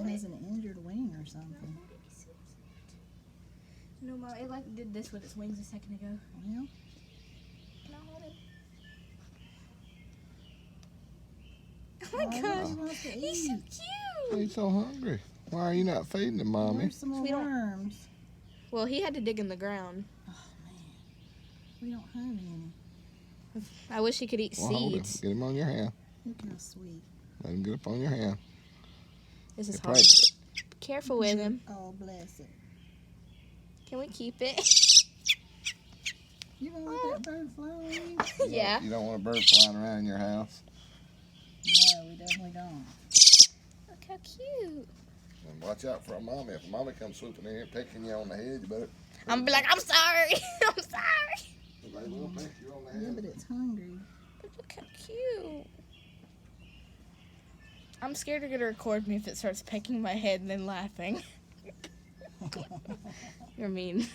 it has an injured wing or something. No, Mom, it like did this with its wings a second ago. Well, Can I hold it? Oh my oh, gosh, he wants to he's so eat. cute. He's so hungry. Why are you not feeding him, Mommy? There's some more We don't- worms. Well, he had to dig in the ground. Oh man, we don't have any. I wish he could eat Well, hold him. seeds. Get him on your hand. Look how sweet. Let him get up on your hand. This is Get hard. pregnant. Be careful with him. Oh, bless it. Can we keep it? You don't want that bird flying on you? Yeah. You don't want a bird flying around in your house. No, we definitely don't. Look how cute. And watch out for a mommy. If a mommy comes swooping in here picking you on the head, you better. I'm gonna be like, I'm sorry. I'm sorry. They will pick you on the Yeah, head. but it's hungry. Look how cute. I'm scared they're gonna record me if it starts pecking my head and then laughing. You're mean.